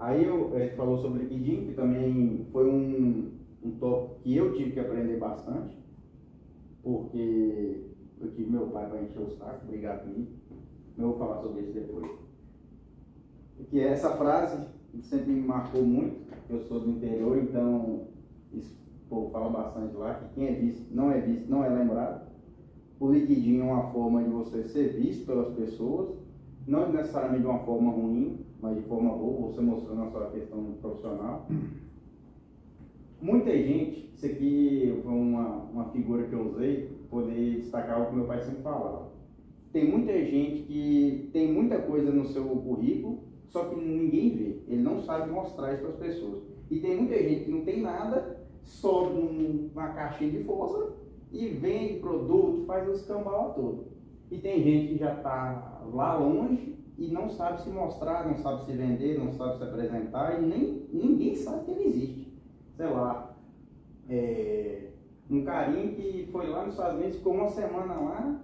Aí ele falou sobre LinkedIn, que também foi um tópico que eu tive que aprender bastante, porque eu tive meu pai para encher o saco, brigar comigo. Eu vou falar sobre isso depois. Que essa frase sempre me marcou muito. Eu sou do interior, então isso o povo fala bastante lá, que quem é visto, não é lembrado. O LinkedIn é uma forma de você ser visto pelas pessoas, não necessariamente de uma forma ruim, mas de forma boa, você mostrando a sua questão profissional. Muita gente, isso aqui foi uma figura que eu usei para poder destacar o que meu pai sempre falava. Tem muita gente que tem muita coisa no seu currículo, só que ninguém vê, ele não sabe mostrar isso para as pessoas. E tem muita gente que não tem nada, sobe uma caixinha de força e vende produto, faz o escambau todo. E tem gente que já está lá longe e não sabe se mostrar, não sabe se vender, não sabe se apresentar e nem ninguém sabe que ele existe. Sei lá, um carinha que foi lá nos Estados Unidos, ficou uma semana lá,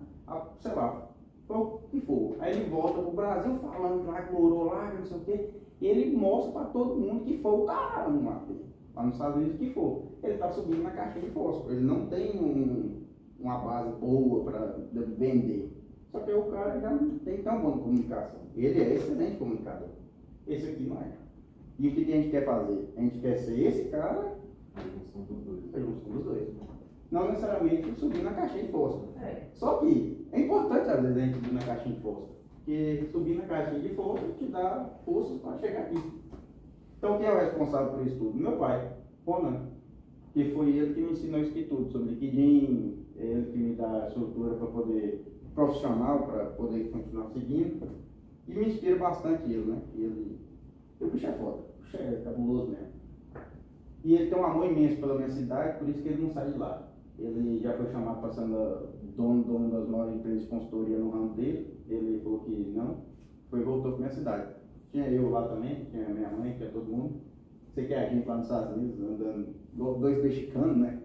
sei lá, foi o que for. Aí ele volta pro Brasil falando lá que morou lá, não sei o quê, e ele mostra para todo mundo que foi o cara lá nos Estados Unidos que for. Ele está subindo na caixinha de fósforo, ele não tem uma base boa para vender. Só que o cara já não tem tão boa comunicação. Ele é excelente comunicador. Esse aqui não é. E o que a gente quer fazer? A gente quer ser esse cara, a junção dos dois. Não necessariamente subir na caixinha de fósforo. Só que é importante às vezes a gente subir na caixinha de fósforo. Porque subir na caixinha de fósforo te dá forças para chegar aqui. Então quem é o responsável por isso tudo? Meu pai, Ronan. Que foi ele que me ensinou isso aqui tudo, sobre LinkedIn, ele que me dá a estrutura para poder, profissional, para poder continuar seguindo. E me inspira bastante ele, né? O bicho é foda, o bicho é cabuloso mesmo. E ele tem um amor imenso pela minha cidade, por isso que ele não sai de lá. Ele já foi chamado para ser dono das maiores empresas de consultoria no ramo dele. Ele falou que não, voltou para minha cidade. Tinha eu lá também, tinha minha mãe, tinha todo mundo. Você que é a gente lá nos Estados Unidos, andando, dois mexicanos, né?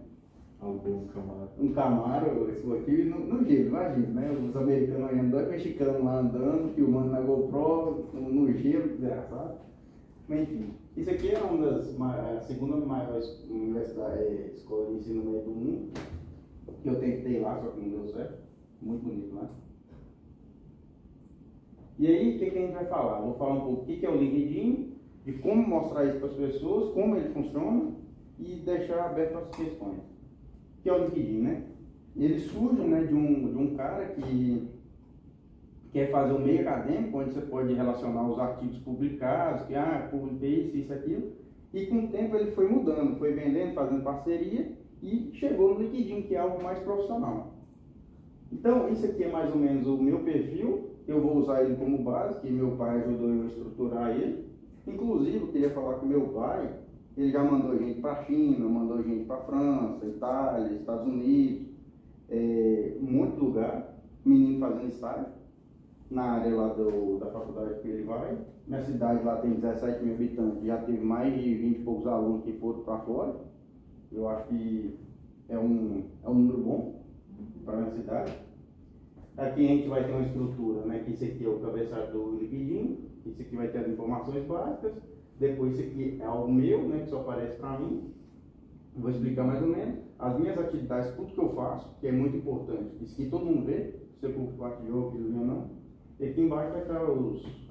Um Camaro, esse aqui no gelo, imagina, né? Os americanos olhando, dois mexicanos lá andando, filmando na GoPro, no gelo, desgraçado. Mas enfim, isso aqui é a segunda maior escola de ensino médio do mundo, que eu tentei lá, só que não deu certo. Muito bonito lá. E aí, o que a gente vai falar? Vou falar um pouco o que é o LinkedIn, de como mostrar isso para as pessoas, como ele funciona e deixar aberto as questões. Que é o LinkedIn, né? Ele surge, né, de um cara que quer fazer um meio acadêmico, onde você pode relacionar os artigos publicados, que publiquei isso, aquilo, e com o tempo ele foi mudando, foi vendendo, fazendo parceria e chegou no LinkedIn, que é algo mais profissional. Então, isso aqui é mais ou menos o meu perfil, eu vou usar ele como base, que meu pai ajudou eu a estruturar ele. Inclusive, eu queria falar com meu pai, ele já mandou gente para a China, mandou gente para a França, Itália, Estados Unidos, um monte de lugar, menino fazendo estágio, na área lá da faculdade que ele vai. Minha cidade lá tem 17 mil habitantes, já teve mais de 20 e poucos alunos que foram para fora. Eu acho que é um número bom para a minha cidade. Aqui a gente vai ter uma estrutura, né, que esse aqui é o cabeçalho do LinkedIn, esse aqui vai ter as informações básicas, depois esse aqui é algo meu, né, que só aparece para mim. Vou explicar mais ou menos as minhas atividades, tudo que eu faço, que é muito importante. Isso aqui todo mundo vê, se eu compartilhou aquilo ou não. E aqui embaixo vai estar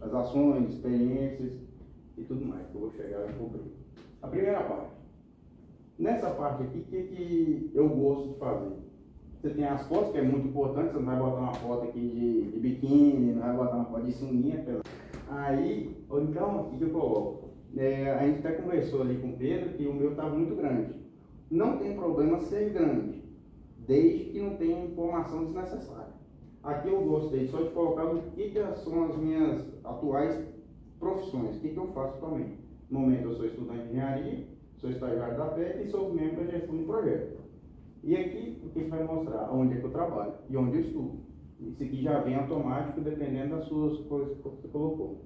as ações, experiências e tudo mais, que eu vou chegar e cobrir. A primeira parte. Nessa parte aqui, o que eu gosto de fazer? Você tem as fotos, que é muito importante, você não vai botar uma foto aqui de biquíni, não vai botar uma foto de sunguinha. Aí, então, o que eu coloco? A gente até conversou ali com o Pedro que o meu está muito grande. Não tem problema ser grande, desde que não tenha informação desnecessária. Aqui eu gostei só de colocar o que são as minhas atuais profissões, o que eu faço atualmente. No momento eu sou estudante de engenharia, sou estagiário da PET e sou membro da gestão de projeto. E aqui o que vai mostrar onde é que eu trabalho e onde eu estudo. Isso aqui já vem automático dependendo das suas coisas que você colocou.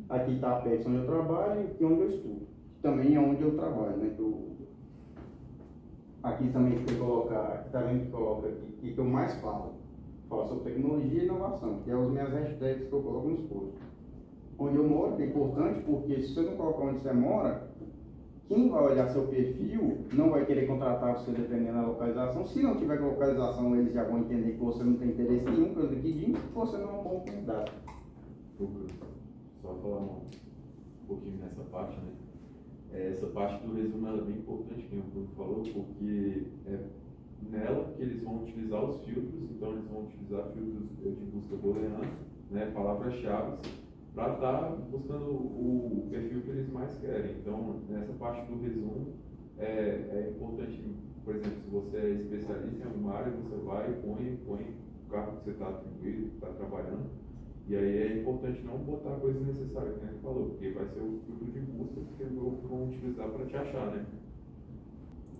Aqui está a PET onde eu trabalho e aqui onde eu estudo. Também é onde eu trabalho, né? Aqui também que coloca aqui que eu mais falo. Falo sobre tecnologia e inovação, que é as minhas hashtags que eu coloco nos posts. onde eu moro, que é importante, porque se você não colocar onde você mora, quem vai olhar seu perfil não vai querer contratar você dependendo da localização. Se não tiver localização, eles já vão entender que você não tem interesse nenhum pelo LinkedIn, que você não é um bom candidato. Só falar um pouquinho nessa parte, né? Essa parte do resumo ela é bem importante, como o Bruno falou, porque é nela que eles vão utilizar os filtros, então eles vão utilizar filtros de busca booleana, né, palavras-chave, para estar buscando o perfil que eles mais querem. Então, nessa parte do resumo, é importante, por exemplo, se você é especialista em alguma área, você vai e põe o cargo que você está atribuído, está trabalhando. E aí é importante não botar coisas necessárias, que a gente falou, porque vai ser o filtro de busca que eles vão utilizar para te achar, né?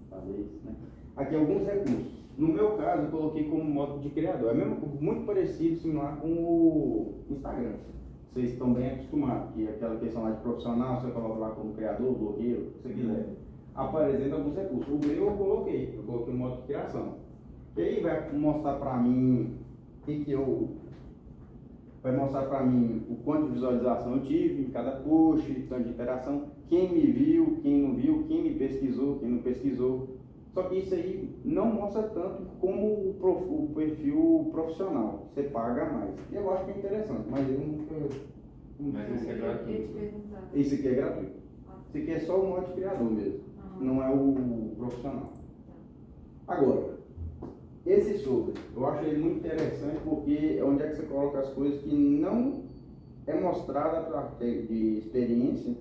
Fazer isso, né? Aqui alguns recursos. No meu caso, eu coloquei como modo de criador. É mesmo, muito parecido, similar com o Instagram. Vocês estão bem acostumados, que é aquela questão lá de profissional, você coloca lá como criador, blogueiro, o que você quiser. Apresenta alguns recursos. O meu eu coloquei no modo de criação. E aí vai mostrar para mim vai mostrar para mim o quanto de visualização eu tive em cada post, tanto de interação, quem me viu, quem não viu, quem me pesquisou, quem não pesquisou. Só que isso aí não mostra tanto como o perfil profissional. Você paga mais. Eu acho que é interessante, mas eu nunca. Mas esse é gratuito. Esse aqui é gratuito. Esse aqui é só o modo de criador mesmo. Não é o profissional. Agora, esse sobre, eu acho ele muito interessante porque é onde é que você coloca as coisas que não é mostrada para de experiência,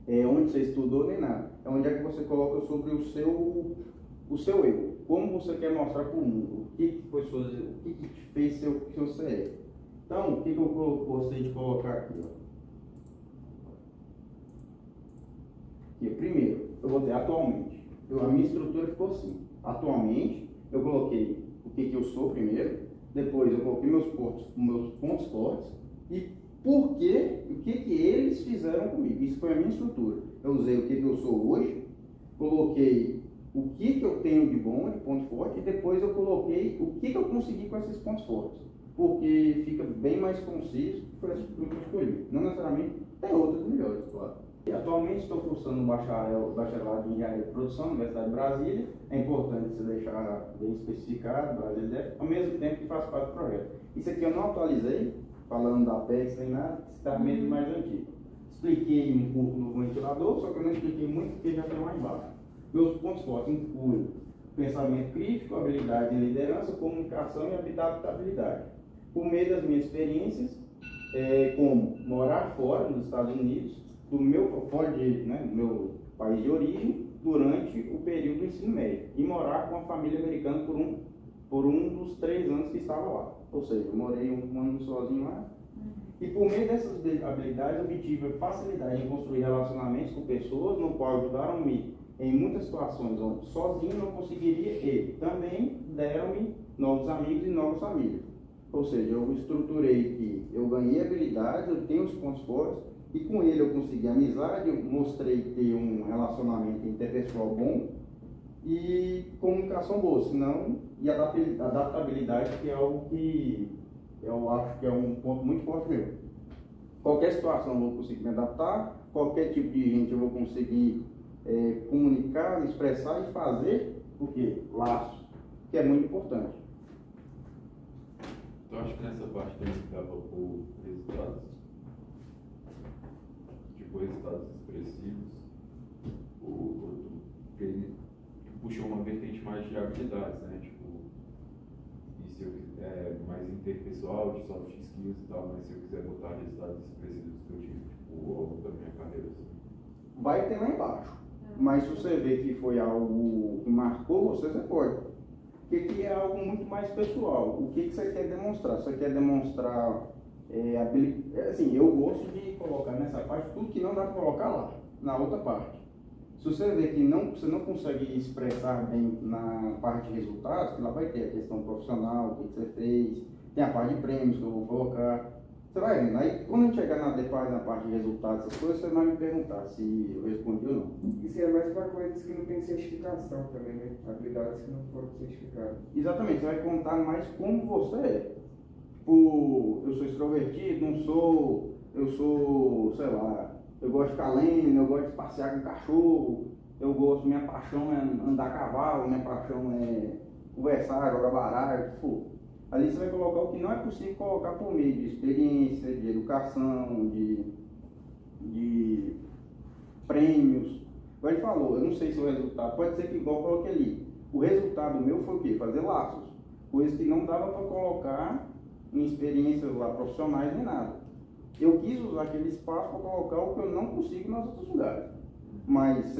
onde você estudou nem nada. É onde é que você coloca sobre o seu eu. Como você quer mostrar para o mundo, o que te fez ser o que você é. Então, o que eu gostei de colocar aqui? Aqui, primeiro, eu vou dizer atualmente. A minha estrutura ficou assim. Atualmente, eu coloquei o que eu sou primeiro, depois eu coloquei meus pontos fortes e por quê, o que eles fizeram comigo. Isso foi a minha estrutura. Eu usei o que eu sou hoje, coloquei o que eu tenho de bom, de ponto forte, e depois eu coloquei o que eu consegui com esses pontos fortes. Porque fica bem mais conciso, foi a estrutura que eu escolhi. Não necessariamente, tem outras melhores, claro. Atualmente estou cursando um bacharelado em Engenharia de Produção na Universidade de Brasília. É importante você deixar bem especificado, Brasília, ao mesmo tempo que faz parte do projeto. Isso aqui eu não atualizei, falando da PEX nem nada, está mesmo mais antigo. Expliquei um pouco no ventilador, só que eu não expliquei muito porque já tem lá embaixo. Meus pontos fortes incluem pensamento crítico, habilidade em liderança, comunicação e adaptabilidade. Por meio das minhas experiências, como morar fora, nos Estados Unidos, do meu país de origem, durante o período do ensino médio, e morar com a família americana por um dos 3 anos que estava lá. Ou seja, eu morei um ano sozinho lá. E por meio dessas habilidades, eu obtive facilidade em construir relacionamentos com pessoas, no qual ajudaram-me em muitas situações onde sozinho não conseguiria e também deram-me novos amigos e novas famílias. Ou seja, eu estruturei que eu ganhei habilidades, eu tenho os pontos fortes, e com ele eu consegui amizade, eu mostrei ter um relacionamento interpessoal bom e comunicação boa, senão, e adaptabilidade, que é algo que eu acho que é um ponto muito forte meu. Qualquer situação eu vou conseguir me adaptar, qualquer tipo de gente eu vou conseguir comunicar, me expressar e fazer, o quê? Laço, que é muito importante. Então acho que nessa parte também dava por resultados, tipo resultados expressivos, porque ele puxou uma vertente mais de habilidades, né? Tipo, e se eu mais interpessoal, de soft skills e tal, mas se eu quiser botar resultados expressivos que eu tive, tipo, ao longo da minha carreira, assim. Vai ter lá embaixo, mas se você vê que foi algo que marcou você pode. Porque é algo muito mais pessoal. O que você quer demonstrar? Você quer demonstrar assim, eu gosto de colocar nessa parte tudo que não dá para colocar lá, na outra parte. Se você vê que você não consegue expressar bem na parte de resultados, lá vai ter a questão profissional, o que você fez, tem a parte de prêmios que eu vou colocar. Você vai vendo. Aí, quando a gente chegar na parte de resultados, essas coisas, você vai me perguntar se eu respondi ou não. Isso é mais para coisas que não tem certificação também, né? Habilidades que não foram certificadas. Exatamente, você vai contar mais como você é. Tipo, eu sou extrovertido, não sou, eu sou, sei lá, eu gosto de ficar lendo, eu gosto de passear com cachorro, eu gosto, minha paixão é andar a cavalo, minha paixão é conversar, jogar baralho, o que for. Ali você vai colocar o que não é possível colocar por meio de experiência, de educação, de prêmios. Como ele falou, eu não sei se o resultado, pode ser que igual eu coloquei ali. O resultado meu foi o quê? Fazer laços. Coisas que não dava para colocar em experiências lá profissionais nem nada. Eu quis usar aquele espaço para colocar o que eu não consigo nos outros lugares. Mas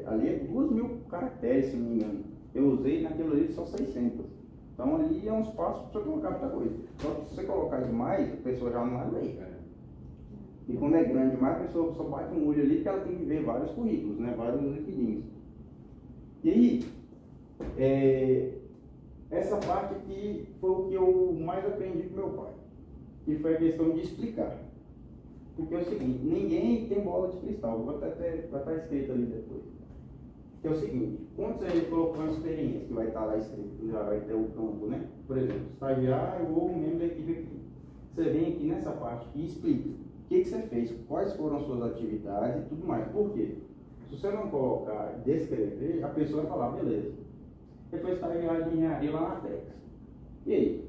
ali é 2.000 caracteres, se não me engano. Eu usei naquele ali só 600. Então ali é um espaço para você colocar muita coisa. Só que se você colocar demais, a pessoa já não vai ler. E quando é grande demais, a pessoa só bate um olho ali porque ela tem que ver vários currículos, né? Vários liquidinhos. E aí, essa parte aqui foi o que eu mais aprendi com meu pai. Que foi a questão de explicar. Porque é o seguinte, ninguém tem bola de cristal. Vai estar escrito ali depois. Que é o seguinte, quando você colocou uma experiência, que vai estar lá escrito, já vai ter o campo, né? Por exemplo, estagiário ou membro da equipe aqui. Você vem aqui nessa parte e explica o que você fez, quais foram as suas atividades e tudo mais. Por quê? Se você não colocar, descrever, a pessoa vai falar, beleza. Você foi estagiário de engenharia lá na Tex. E aí?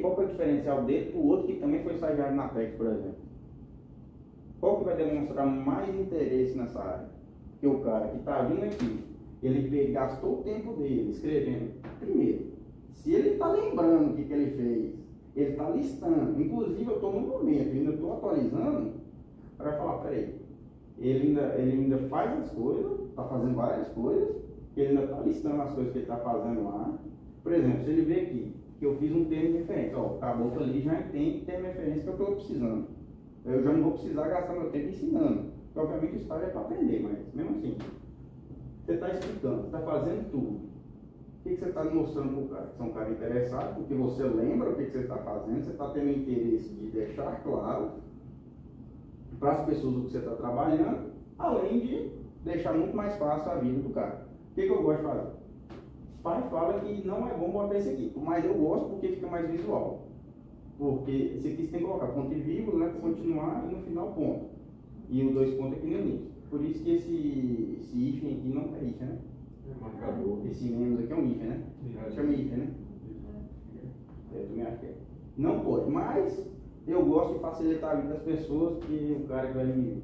Qual que é o diferencial dele para o outro que também foi estagiário na Tex, por exemplo? Qual que vai demonstrar mais interesse nessa área? Que o cara que está vindo aqui, ele gastou o tempo dele escrevendo. Primeiro, se ele está lembrando o que ele fez, ele está listando. Inclusive, eu estou no momento, ainda estou atualizando para falar, peraí, ele ainda faz as coisas, está fazendo várias coisas, ele ainda está listando as coisas que ele está fazendo lá. Por exemplo, se ele vê aqui, que eu fiz um termo de referência, ó, a boca ali já tem termo de referência que eu estou precisando. Eu já não vou precisar gastar meu tempo ensinando. Porque, obviamente, o estágio é para aprender, mas mesmo assim, você está explicando, você está fazendo tudo. O que você está mostrando para o cara? Você é um cara interessado, porque você lembra o que você está fazendo, você está tendo interesse de deixar claro para as pessoas o que você está trabalhando, além de deixar muito mais fácil a vida do cara. O que eu gosto de fazer? O pai fala que não é bom botar esse aqui, mas eu gosto porque fica mais visual. Porque esse aqui você tem que colocar ponto e vírgula, né, para continuar e no final ponto. E o 2 pontos aqui no início. Por isso que esse hífen aqui não é hífen, né? É marcador. Esse menos aqui é um hífen, né? Chama hífen, né? Eu também acho que é. Não pode, mas eu gosto de facilitar a vida das pessoas, que o cara que vai me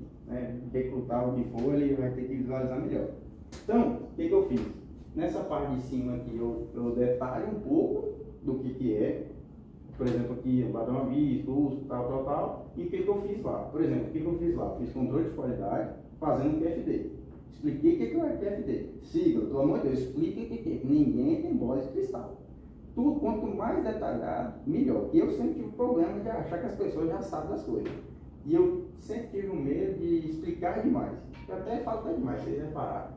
recrutar o que for, ele vai ter que visualizar melhor. Então, o que eu fiz? Nessa parte de cima aqui, eu detalho um pouco do que é. Por exemplo, aqui eu bato uma vista, uso, tal. E o que eu fiz lá? Por exemplo, o que eu fiz lá? Fiz controle de qualidade fazendo QFD. Expliquei o que é o QFD. Sigla, pelo amor de Deus, explique o que é. Ninguém tem bola de cristal. Tudo, quanto mais detalhado, melhor. E eu sempre tive problema de achar que as pessoas já sabem das coisas. E eu sempre tive um medo de explicar demais. Eu até falo até demais, vocês repararam.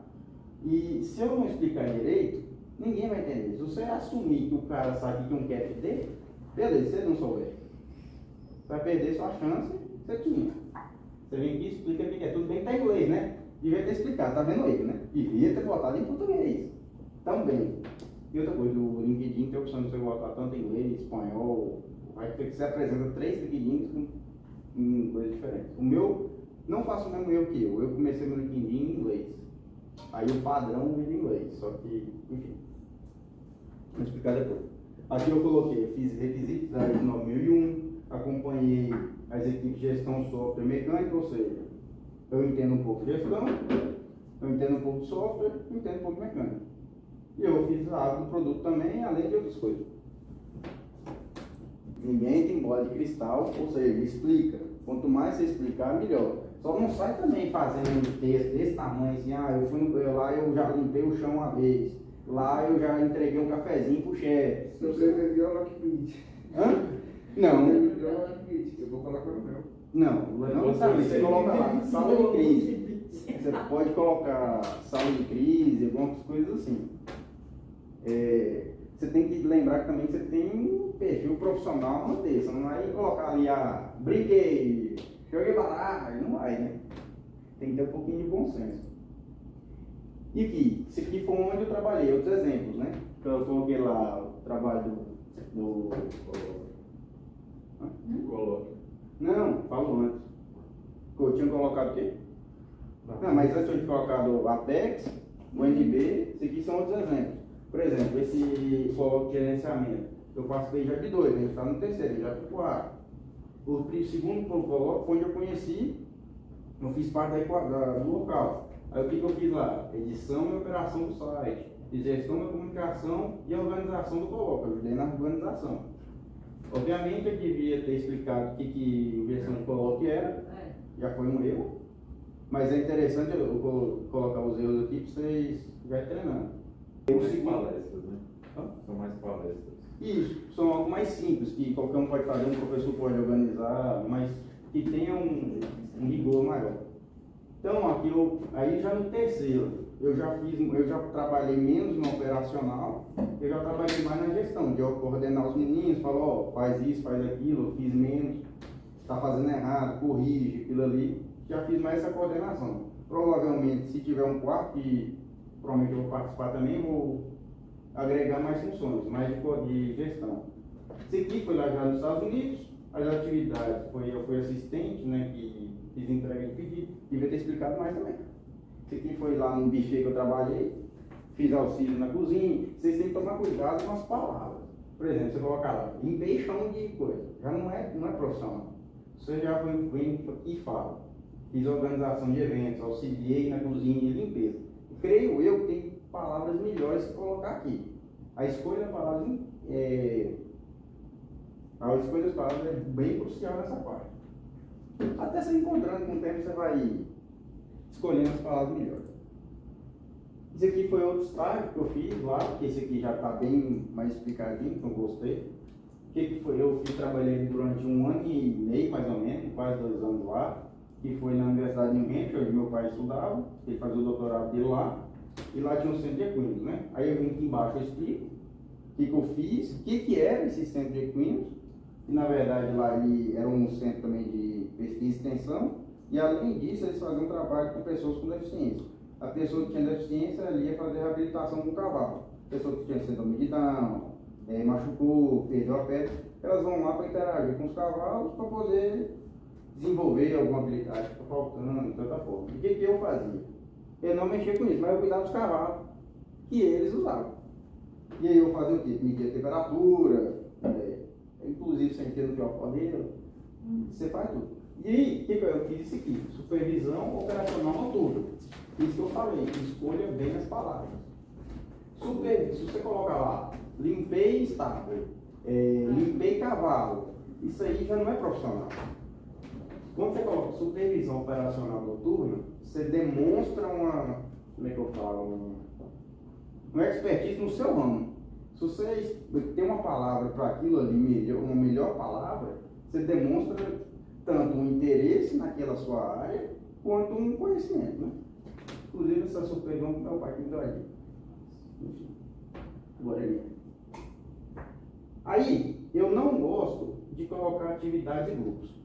E se eu não explicar direito, ninguém vai entender. Se você assumir que o cara sabe que é um QFD, beleza, se ele não souber, você vai perder sua chance que você tinha. Você vem aqui e explica o que é. Tudo bem que tá em inglês, né? Devia ter explicado, tá vendo ele, né? Devia ter botado em português. Também. E outra coisa, o LinkedIn tem a opção de você botar tanto em inglês, espanhol. Vai ter que você apresenta 3 LinkedIns em coisas diferentes. O meu, não faço o mesmo erro que eu. Eu comecei meu LinkedIn em inglês. Aí o padrão vem em inglês. Só que, enfim. Vou explicar depois. Aqui eu coloquei, eu fiz requisitos da ISO 9001, acompanhei as equipes de gestão software mecânica, ou seja, eu entendo um pouco de gestão, eu entendo um pouco de software, eu entendo um pouco de mecânica. E eu fiz a área do produto também, além de outras coisas. Ninguém tem bola de cristal, ou seja, explica. Quanto mais você explicar, melhor. Só não sai também fazendo um texto desse tamanho, assim, eu fui lá, eu já limpei o chão uma vez. Lá eu já entreguei um cafezinho pro chefe. Se você escrever o Lockbit. Hã? Não. Eu vou colocar no meu. Não sabe. Você coloca lá, sala de crise. Você pode colocar sala de crise, algumas coisas assim. Você tem que lembrar também que você tem um perfil profissional a manter. Você não vai colocar ali, brinquei, joguei baralho. Não vai, né? Tem que ter um pouquinho de bom senso. E aqui, esse aqui foi onde eu trabalhei, outros exemplos, né? Então eu coloquei lá o trabalho Coloca. Não, falo antes. Eu tinha colocado o quê? Não, mas antes eu tinha colocado o Apex, o NB, esses aqui são outros exemplos. Por exemplo, esse coloque de gerenciamento. Eu participei já de 2, ele está no terceiro, ele já foi 4. O segundo coloque foi onde eu conheci, eu fiz parte do local. Aí o que eu fiz lá? Edição e operação do site, gestão da comunicação e organização do coloque. Eu ajudei na organização. Obviamente eu devia ter explicado o que gestão de coloque era, já foi um erro, mas é interessante eu colocar os erros aqui para vocês já ir treinando. São mais palestras, né? São mais palestras. Isso, são algo mais simples, que qualquer um pode fazer, um professor pode organizar, mas que tenha um rigor maior. Então, aqui aí já no terceiro, eu já trabalhei menos no operacional, eu já trabalhei mais na gestão, de eu coordenar os meninos, falar, ó, faz isso, faz aquilo, eu fiz menos, está fazendo errado, corrige, aquilo ali, já fiz mais essa coordenação. Provavelmente, se tiver um quarto, que provavelmente eu vou participar também, vou agregar mais funções, mais de gestão. Esse aqui foi lá já nos Estados Unidos, as atividades, eu fui assistente, né, que fiz entrega de pedido, devia ter explicado mais também. Esse aqui foi lá no buffet que eu trabalhei, fiz auxílio na cozinha. Vocês têm que tomar cuidado com as palavras. Por exemplo, você colocar lá, limpei chão de coisa, já não é profissional. Você já vem e fala. Fiz organização de eventos, auxiliei na cozinha e limpeza. Creio eu que tem palavras melhores que colocar aqui. A escolha das palavras é bem crucial nessa parte. Até você encontrando com o tempo, você vai escolhendo as palavras melhores. Esse aqui foi outro estágio que eu fiz lá, que esse aqui já está bem mais explicadinho, então gostei. O que foi? Eu trabalhei durante 1 ano e meio, mais ou menos, quase 2 anos lá, que foi na Universidade de New Hampshire, onde meu pai estudava, ele fazia o doutorado dele lá, e lá tinha um centro de equinos, né? Aí eu vim aqui embaixo, eu explico o que eu fiz, o que era esse centro de equinos, e na verdade lá ele era um centro também de pesquisa e extensão, e além disso eles faziam um trabalho com pessoas com deficiência. A pessoa que tinha deficiência ali ia fazer reabilitação com o cavalo. A pessoa que tinha síndrome de Down, machucou, perdeu a pele, elas vão lá para interagir com os cavalos para poder desenvolver alguma habilidade que está faltando, de tanta forma. O que eu fazia? Eu não mexia com isso, mas eu cuidava dos cavalos que eles usavam. E aí eu fazia o quê? Media a temperatura, inclusive sentindo que é o dele, você faz tudo. E aí, eu fiz isso aqui, supervisão operacional noturna. Isso que eu falei, escolha bem as palavras. Se você colocar lá, limpei estábulo, limpei cavalo, isso aí já não é profissional. Quando você coloca supervisão operacional noturna, você demonstra como é que eu falo, uma expertise no seu ramo. Se você tem uma palavra para aquilo ali, uma melhor palavra, você demonstra tanto um interesse naquela sua área, quanto um conhecimento, né? Inclusive essa supervisão que meu pai que me deu ali. Enfim, agora ali. Aí, eu não gosto de colocar atividades em grupos.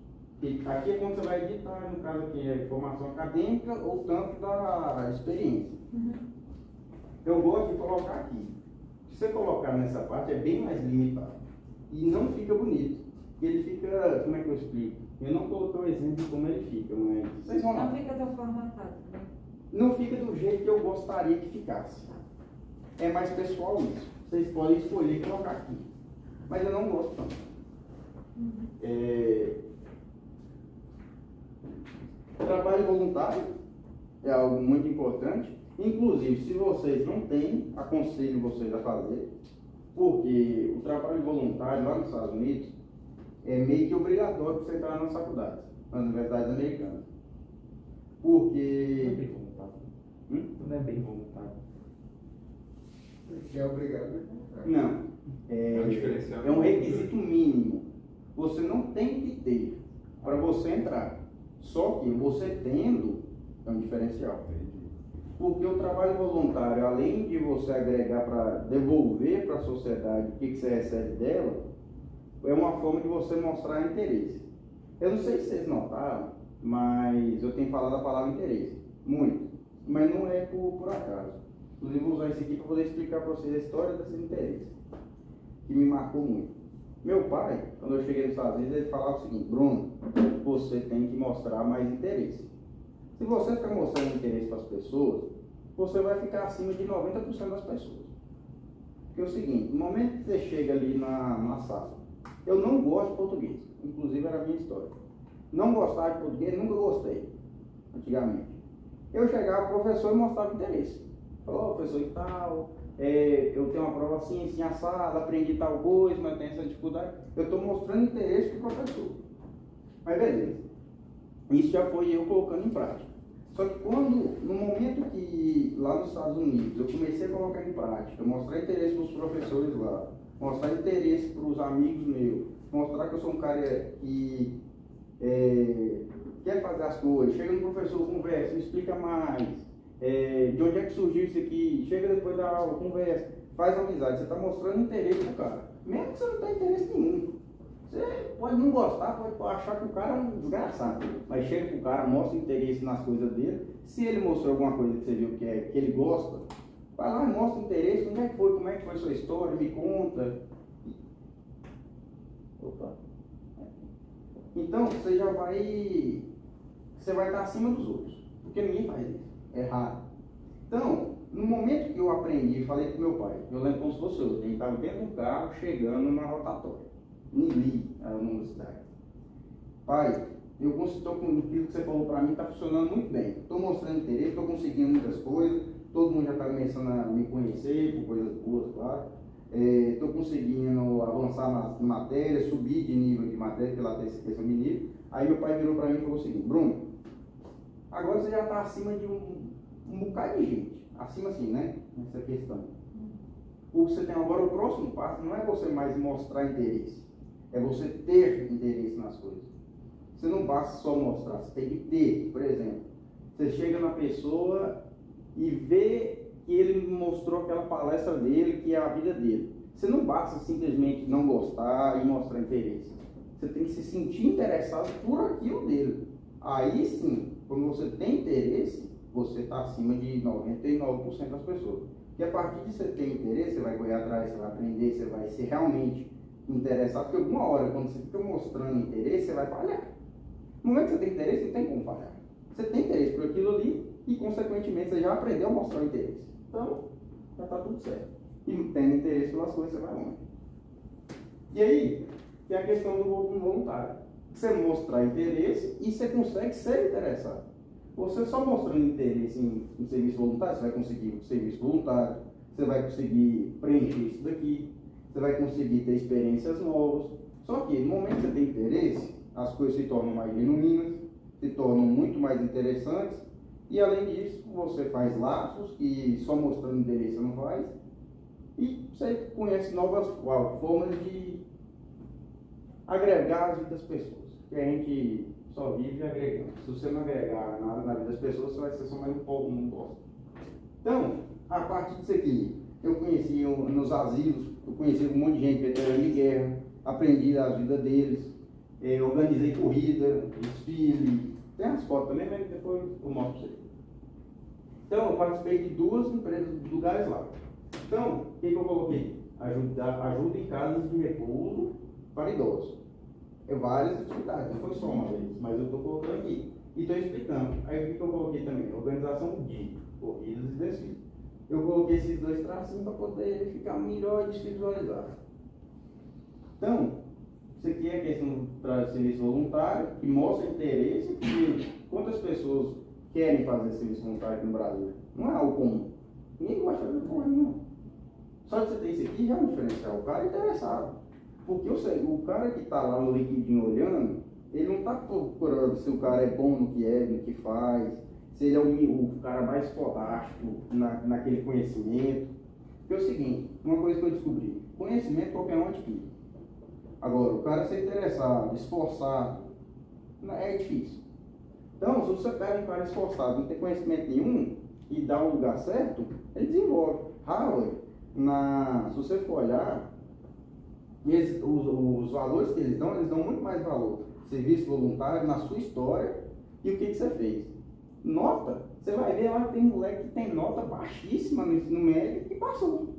Aqui é quando você vai editar, no caso aqui é formação acadêmica ou tanto da experiência. Eu gosto de colocar aqui. Se você colocar nessa parte é bem mais limitado. E não fica bonito. Ele fica, como é que eu explico? Eu não coloquei o exemplo de como ele fica, mas vocês vão lá. Não fica tão formatado, né? Não fica do jeito que eu gostaria que ficasse. É mais pessoal isso. Vocês podem escolher colocar aqui. Mas eu não gosto tanto. Trabalho voluntário é algo muito importante. Inclusive, se vocês não têm, aconselho vocês a fazer, porque o trabalho voluntário lá nos Estados Unidos é meio que obrigatório para você entrar nas faculdades, nas universidades americanas. Porque... Não é bem voluntário. Não é bem voluntário. Se é obrigado, né? Não. É um diferencial. É um requisito mínimo. Você não tem que ter para você entrar. Só que você tendo é um diferencial. Porque o trabalho voluntário, além de você agregar para devolver para a sociedade o que você recebe dela, é uma forma de você mostrar interesse. Eu não sei se vocês notaram, mas eu tenho falado a palavra interesse. Muito. Mas não é por acaso. Inclusive vou usar isso aqui para poder explicar para vocês a história desse interesse, que me marcou muito. Meu pai, quando eu cheguei nos Estados Unidos, ele falava o seguinte: Bruno, você tem que mostrar mais interesse. Se você ficar mostrando interesse para as pessoas, você vai ficar acima de 90% das pessoas. Porque é o seguinte, no momento que você chega ali na sala, eu não gosto de português, inclusive era a minha história. Não gostar de português, nunca gostei, antigamente. Eu chegava, o professor e mostrava interesse. Falou, professor e tal, eu tenho uma prova assim, assim, assada, aprendi tal coisa, mas tenho essa dificuldade. Eu estou mostrando interesse para o professor. Mas beleza. Isso já foi eu colocando em prática. Só que no momento que lá nos Estados Unidos eu comecei a colocar em prática, mostrar interesse para os professores lá, mostrar interesse para os amigos meus, mostrar que eu sou um cara que quer fazer as coisas, chega no professor, conversa, me explica mais, de onde é que surgiu isso aqui, chega depois da aula, conversa, faz amizade, você está mostrando interesse pro cara, mesmo que você não tenha interesse nenhum. Você pode não gostar, pode achar que o cara é um desgraçado, mas chega pro cara, mostra interesse nas coisas dele. Se ele mostrou alguma coisa que você viu que ele gosta, vai lá e mostra interesse, como é que foi sua história, me conta. Opa. Então você vai estar acima dos outros, porque ninguém faz isso, é raro. Então, no momento que eu aprendi, falei pro meu pai, eu lembro como se fosse eu estava dentro do carro, chegando na rotatória. Nili, era o nome da cidade. Pai, eu estou com aquilo que você falou para mim, está funcionando muito bem. Estou mostrando interesse, estou conseguindo muitas coisas, todo mundo já está começando a me conhecer, por coisas boas, claro. Estou conseguindo avançar nas matérias, subir de nível de matéria, pela terceira nível. Aí meu pai virou para mim e falou o seguinte: Bruno, agora você já está acima de um bocado de gente, acima assim, né, nessa questão. O que você tem agora, o próximo passo, não é você mais mostrar interesse. É você ter interesse nas coisas. Você não basta só mostrar, você tem que ter. Por exemplo, você chega na pessoa e vê que ele mostrou aquela palestra dele, que é a vida dele. Você não basta simplesmente não gostar e mostrar interesse. Você tem que se sentir interessado por aquilo dele. Aí sim, quando você tem interesse, você está acima de 99% das pessoas. Porque a partir de você ter interesse, você vai correr atrás, você vai aprender, você vai ser realmente interessado, porque alguma hora, quando você fica mostrando interesse, você vai falhar. No momento que você tem interesse, não tem como falhar. Você tem interesse por aquilo ali e, consequentemente, você já aprendeu a mostrar o interesse. Então, já está tudo certo. E tendo interesse pelas coisas, você vai longe. E aí, tem a questão do voluntário. Você mostrar interesse e você consegue ser interessado. Você só mostrando interesse em serviço voluntário, você vai conseguir serviço voluntário, você vai conseguir preencher isso daqui, você vai conseguir ter experiências novas. Só que no momento que você tem interesse, as coisas se tornam mais genuínas, se tornam muito mais interessantes, e além disso, você faz laços que só mostrando interesse não faz, e você conhece novas formas de agregar a vida das pessoas, que a gente só vive agregando. Se você não agregar nada na vida das pessoas, você vai ser só mais um pouco, não gosta. Então, a partir disso aqui, eu conheci nos asilos, eu conheci um monte de gente veterana de guerra, aprendi a vida deles, organizei corrida, desfile, tem as fotos também, mas depois eu mostro pra você. Então, eu participei de 2 empresas de lugares lá. Então, o que eu coloquei? Ajuda em casas de repouso para idosos. Várias atividades, não foi só uma vez, mas eu estou colocando aqui. E estou explicando. Aí o que eu coloquei também? Organização de corridas e desfiles. Eu coloquei esses 2 tracinhos para poder ficar melhor e desvisualizar. Então, isso aqui é a questão para serviço voluntário, que mostra interesse, porque quantas pessoas querem fazer serviço voluntário aqui no Brasil? Não é algo comum. Ninguém gosta de fazer porra nenhuma. Só de você ter isso aqui já é um diferencial. O cara é interessado. Porque o cara que está lá no liquidinho olhando, ele não está procurando se o cara é bom no que faz, se ele é o cara mais fodástico naquele conhecimento. Porque é o seguinte, uma coisa que eu descobri, conhecimento qualquer um adquire. Agora, o cara ser interessado, esforçado, é difícil. Então, se você pega um cara esforçado, não tem conhecimento nenhum, e dá o lugar certo, ele desenvolve. Harvard, se você for olhar, os valores que eles dão muito mais valor. Serviço voluntário na sua história e o que você fez. Nota, você vai ver lá que tem moleque que tem nota baixíssima no ensino médio e passou.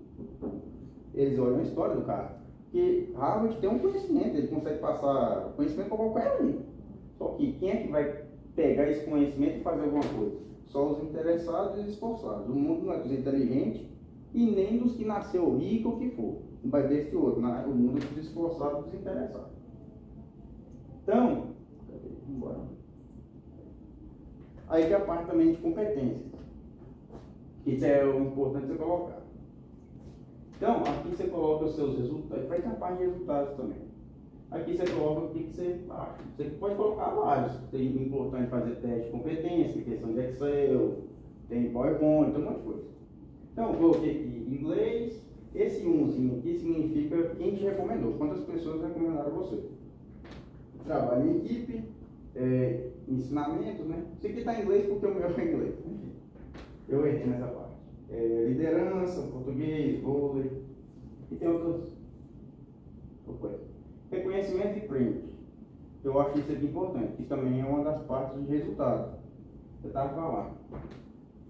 Eles olham a história do cara. Porque Harvard tem um conhecimento, ele consegue passar conhecimento para qualquer um. Só que quem é que vai pegar esse conhecimento e fazer alguma coisa? Só os interessados e os esforçados. O mundo não é dos inteligentes e nem dos que nasceu rico ou que for. Não vai ver esse outro, o mundo é dos esforçados e dos interessados. Então, vamos aí que é a parte também de competências. Isso é o importante você colocar. Então, aqui você coloca os seus resultados, vai ter a parte de resultados também. Aqui você coloca o que você acha. Você pode colocar vários. Tem importante fazer teste de competência, questão de Excel, tem PowerPoint, tem um monte de coisa. Então, eu coloquei aqui inglês. Esse umzinho aqui significa quem te recomendou, quantas pessoas recomendaram você. Trabalho em equipe, ensinamento, né? Isso aqui está em inglês porque o meu é em inglês. Eu errei nessa parte. Liderança, português, vôlei. E tem outras coisas. Reconhecimento e prêmios. Eu acho isso aqui importante. Isso também é uma das partes de resultado. Eu estava falando.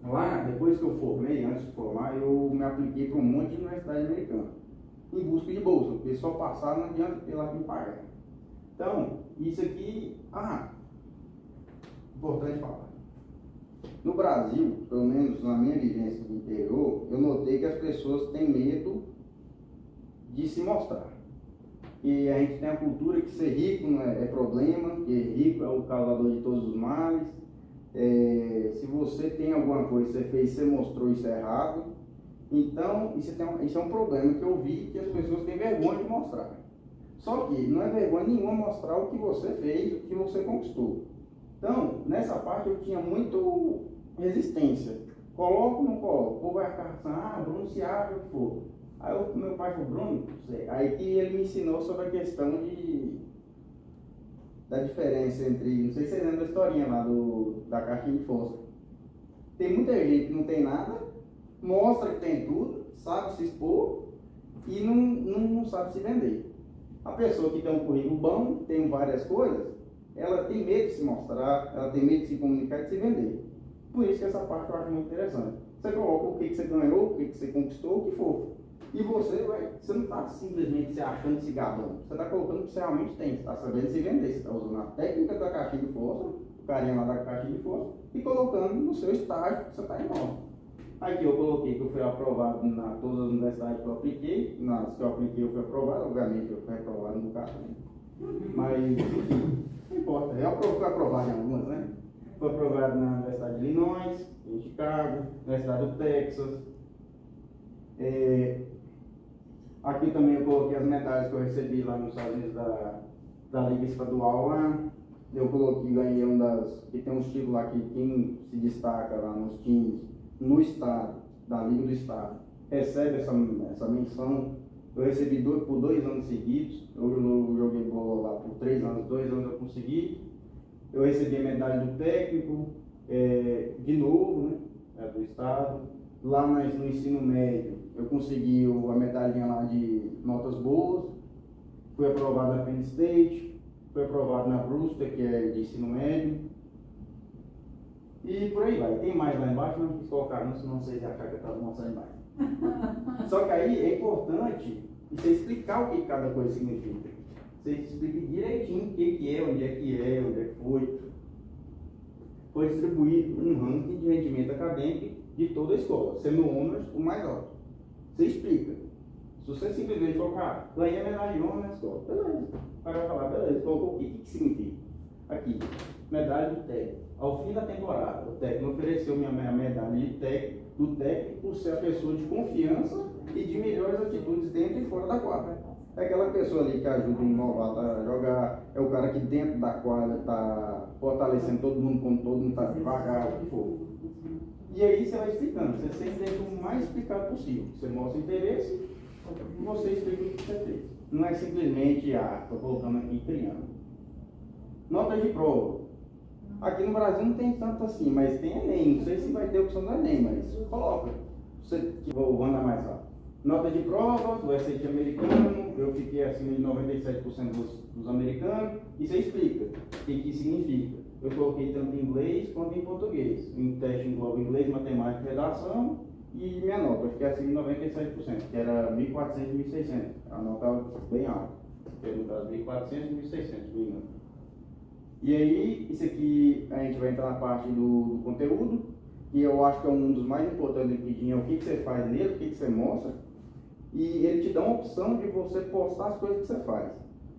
Lá, depois que eu formei, antes de formar, eu me apliquei para um monte de universidade americana. Em busca de bolsa, porque só passar não adianta ter lá quem pagar. Então, isso aqui, importante falar. No Brasil, pelo menos na minha vivência do interior, eu notei que as pessoas têm medo de se mostrar. E a gente tem a cultura que ser rico não é problema, que rico é o causador de todos os males. Se você tem alguma coisa que você fez, você mostrou, isso é errado. Então, isso é um problema que eu vi que as pessoas têm vergonha de mostrar. Só que não é vergonha nenhuma mostrar o que você fez, o que você conquistou. Então, nessa parte eu tinha muito resistência. Coloco ou não coloco? O povo vai ficar pensando, Bruno se acha o que for. Aí meu pai falou, Bruno, aí que ele me ensinou sobre a questão da diferença entre, não sei se você lembra da historinha lá da caixinha de fósforo. Tem muita gente que não tem nada, mostra que tem tudo, sabe se expor e não sabe se vender. A pessoa que tem um currículo bom, tem várias coisas, ela tem medo de se mostrar, ela tem medo de se comunicar e de se vender. Por isso que essa parte eu acho muito interessante. Você coloca o que você ganhou, o que você conquistou, o que for. E você não está simplesmente se achando, se gabando. Você está colocando o que você realmente tem. Você está sabendo se vender. Você está usando a técnica da caixinha de fósforo, o carinha lá da caixinha de fósforo, e colocando no seu estágio que você está em mão. Aqui eu coloquei que eu fui aprovado em todas as universidades que eu apliquei. Nas que eu apliquei eu fui aprovado. Obviamente eu fui aprovado no caso. Mas, enfim, não importa. Eu fui aprovado em algumas, né? Fui aprovado na Universidade de Illinois, em Chicago, Universidade do Texas. Aqui também eu coloquei as medalhas que eu recebi lá nos Estados Unidos da Liga Estadual lá. Eu coloquei, ganhei que tem uns títulos lá que quem se destaca lá nos times, no estado, da Liga do Estado, recebe essa menção. Eu recebi por 2 anos seguidos. Eu joguei bola lá por 3 anos, 2 anos eu consegui. Eu recebi a medalha do técnico, de novo, né, do estado. Lá no ensino médio, eu consegui a medalhinha lá de notas boas. Fui aprovado na Penn State, fui aprovado na Brewster, que é de ensino médio. E por aí vai. Tem mais lá embaixo, não quis colocar, não, senão vocês achar que eu estava mostrando embaixo. Só que aí é importante você explicar o que cada coisa significa. Você explica direitinho o que é, onde é que foi. Foi distribuído um ranking de rendimento acadêmico de toda a escola, sendo o honors o mais alto. Você explica. Se você simplesmente colocar, ganhei a medalhona na escola, beleza. O cara vai falar, beleza, colocou o que significa? Aqui, medalha do técnico. Ao fim da temporada, o técnico ofereceu minha medalha do técnico por ser a pessoa de confiança e de melhores atitudes dentro e fora da quadra. É aquela pessoa ali que ajuda o novato a jogar, é o cara que dentro da quadra está fortalecendo todo mundo quando todo mundo está devagar, o que for. E aí você vai explicando, você sempre deixa o mais explicado possível. Você mostra interesse e você explica o que você fez. Não é simplesmente, estou colocando aqui criando. Nota de prova. Aqui no Brasil não tem tanto assim, mas tem Enem. Não sei se vai ter opção do Enem, mas coloca. Vou andar mais rápido. Nota de prova, do SAT americano, eu fiquei acima de 97% dos americanos, e você explica o que significa. Eu coloquei tanto em inglês quanto em português. O teste engloba inglês, matemática e redação, e minha nota, eu fiquei acima de 97%, que era 1.400 e 1.600. A nota bem alta. No caso, 1.400 e 1.600, por engano. E aí, isso aqui, a gente vai entrar na parte do conteúdo, que eu acho que é um dos mais importantes do LinkedIn, é o que você faz nele, o que você mostra. E ele te dá uma opção de você postar as coisas que você faz.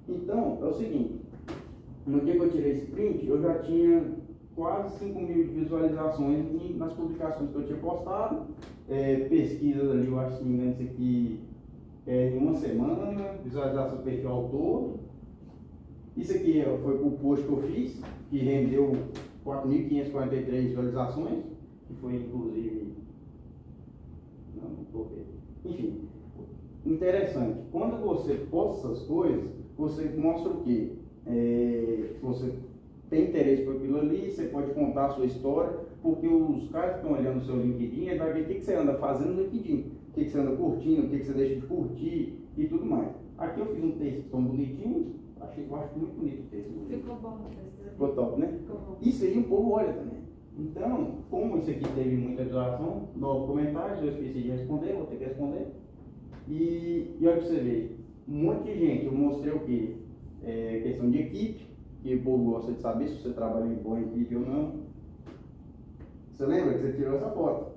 Então, é o seguinte, no dia que eu tirei esse print, eu já tinha quase 5.000 visualizações nas publicações que eu tinha postado, pesquisas ali, eu acho que me engano, isso aqui em uma semana, visualização do perfil ao todo. Isso aqui foi o post que eu fiz, que rendeu 4.543 visualizações, que foi inclusive... Não coloquei. Enfim, interessante. Quando você posta essas coisas, você mostra o quê? Você tem interesse por aquilo ali, você pode contar a sua história, porque os caras que estão olhando o seu LinkedIn, ele vai ver o que você anda fazendo no LinkedIn, o que você anda curtindo, o que você deixa de curtir e tudo mais. Aqui eu fiz um texto tão bonitinho, eu acho muito bonito o texto. Ficou bom o texto. Ficou top, né? Ficou bom. Isso aí o povo olha também. Então, como isso aqui teve muita visualização, 9 comentários, eu esqueci de responder, vou ter que responder. E olha pra você ver, um monte de gente, eu mostrei o quê? Questão de equipe, que o povo gosta de saber se você trabalha em boa equipe ou não. Você lembra que você tirou essa foto?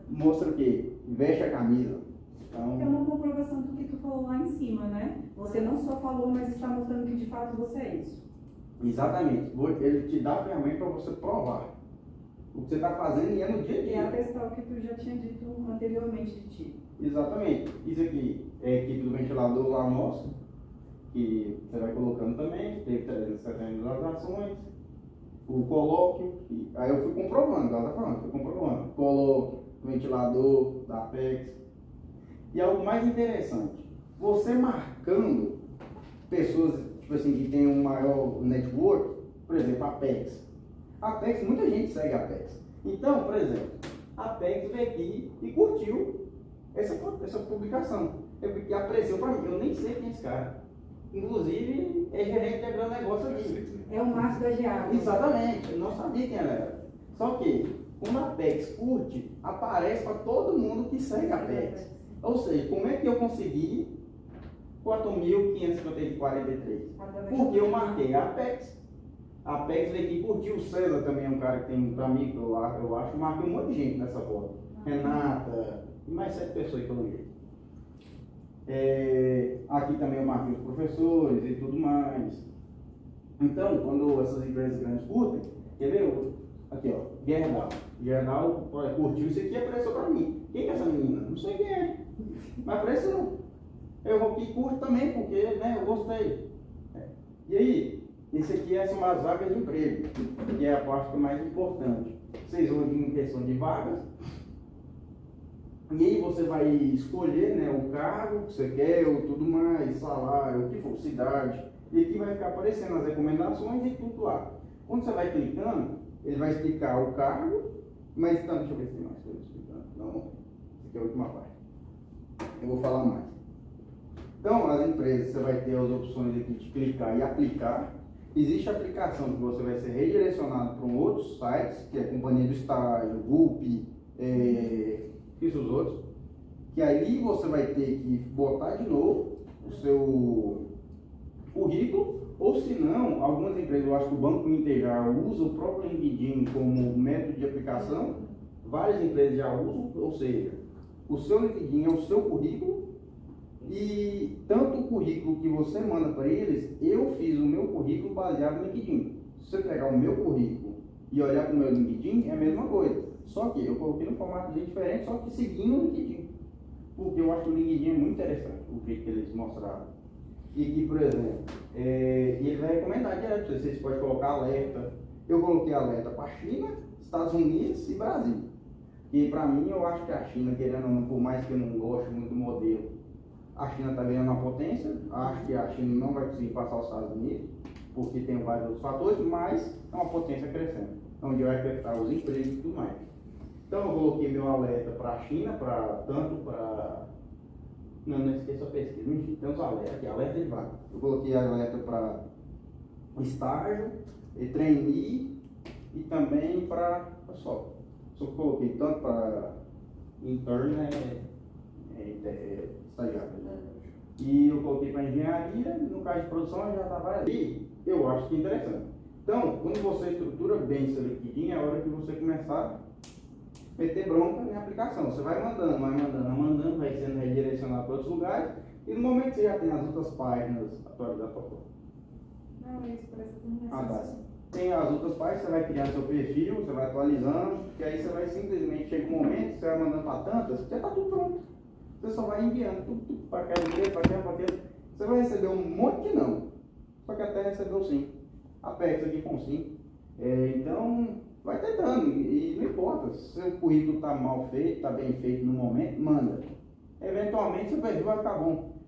Mostra o quê? Veste a camisa. Então, É uma comprovação do que tu falou lá em cima, né? Você não só falou, mas está mostrando que de fato você é isso. exatamente. Ele te dá a ferramenta para você provar o que você está fazendo e é no dia a E dia. atestar o que tu já tinha dito anteriormente de ti. Exatamente. Isso aqui é a equipe do ventilador lá nosso, que você vai colocando também, teve 370 visualizações. O colóquio, aí eu fui comprovando, ela tá falando, fui comprovando. Colóquio, ventilador da Apex. E algo mais interessante, você marcando pessoas, tipo assim, que tem um maior network, por exemplo, a Apex. A Apex, muita gente segue a Apex. Então, por exemplo, a Apex veio aqui e curtiu essa publicação. Porque apareceu pra mim, eu nem sei quem é esse cara. Inclusive, é gerente de grande negócio aqui. É o Márcio da Geada. Exatamente, eu não sabia quem ela era. Só que, como a Apex curte, aparece para todo mundo que segue a Apex. Ou seja, como é que eu consegui 4.543? Porque eu marquei a Apex. A Apex veio aqui e curtiu. O César também é um cara que tem para mim, eu acho. Marquei um monte de gente nessa foto. Renata, e mais 7 pessoas que eu lembrei. Aqui também eu marquei os professores e tudo mais. Então, quando essas empresas grandes curtem, quer ver? Aqui, ó, Gerdau curtiu isso aqui e apareceu pra mim. Quem é essa menina? Não sei quem é, mas apareceu. Eu vou aqui e curto também, porque, né, eu gostei. E aí, esse aqui são as vagas de emprego, que é a parte mais importante. Vocês vão vir em questão de vagas. E aí você vai escolher, né, o cargo que você quer, ou tudo mais, salário, o que for, cidade. E aqui vai ficar aparecendo as recomendações e tudo lá. Quando você vai clicando, ele vai explicar o cargo, mas então, deixa eu ver se tem mais coisas explicando. Não, essa aqui é a última parte. Eu vou falar mais. Então, as empresas, você vai ter as opções aqui de clicar e aplicar. Existe a aplicação que você vai ser redirecionado para outros sites, que é a Companhia do Estágio, GUP, os outros, que aí você vai ter que botar de novo o seu currículo, ou se não, algumas empresas, eu acho que o Banco Inter já usa o próprio LinkedIn como método de aplicação, várias empresas já usam, ou seja, o seu LinkedIn é o seu currículo, e tanto o currículo que você manda para eles, eu fiz o meu currículo baseado no LinkedIn. Se você pegar o meu currículo e olhar para o meu LinkedIn, é a mesma coisa. Só que eu coloquei no formato diferente, só que seguindo o LinkedIn. Porque eu acho que o LinkedIn é muito interessante, o jeito que eles mostraram. E que, por exemplo, ele vai recomendar direto para vocês podem colocar alerta. Eu coloquei alerta para a China, Estados Unidos e Brasil. E para mim, eu acho que a China, querendo ou não, por mais que eu não goste muito do modelo, a China está virando uma potência. Acho que a China não vai conseguir passar os Estados Unidos, porque tem vários outros fatores, mas é uma potência crescendo, onde vai afetar os empregos e tudo mais. Então eu coloquei meu alerta para a China, tanto para... Não esqueça a pesquisa. Enfim, tem uns alertas aqui, alerta de vaga. Eu coloquei alerta para estágio, trainee e também para só coloquei tanto para Intern é estagiário. E eu coloquei para engenharia, no caso de produção eu já estava ali. Eu acho que é interessante. Então, quando você estrutura bem seu liquidinho, é a hora que você começar a meter bronca em aplicação. Você vai mandando, vai sendo redirecionado para outros lugares, e no momento que você já tem as outras páginas atualizadas para fora. Não, isso parece que não é Ah, tá. assim. Tem as outras páginas, você vai criando seu perfil, você vai atualizando, que aí você vai simplesmente, chega um momento que você vai mandando para tantas, já está tudo pronto. Você só vai enviando tudo para aquele. Você vai receber um monte de não, só que até recebeu sim. Aperta aqui com sim. Então, vai tentando, e não importa, se o currículo está mal feito, está bem feito no momento, manda. Eventualmente seu perfil vai ficar bom.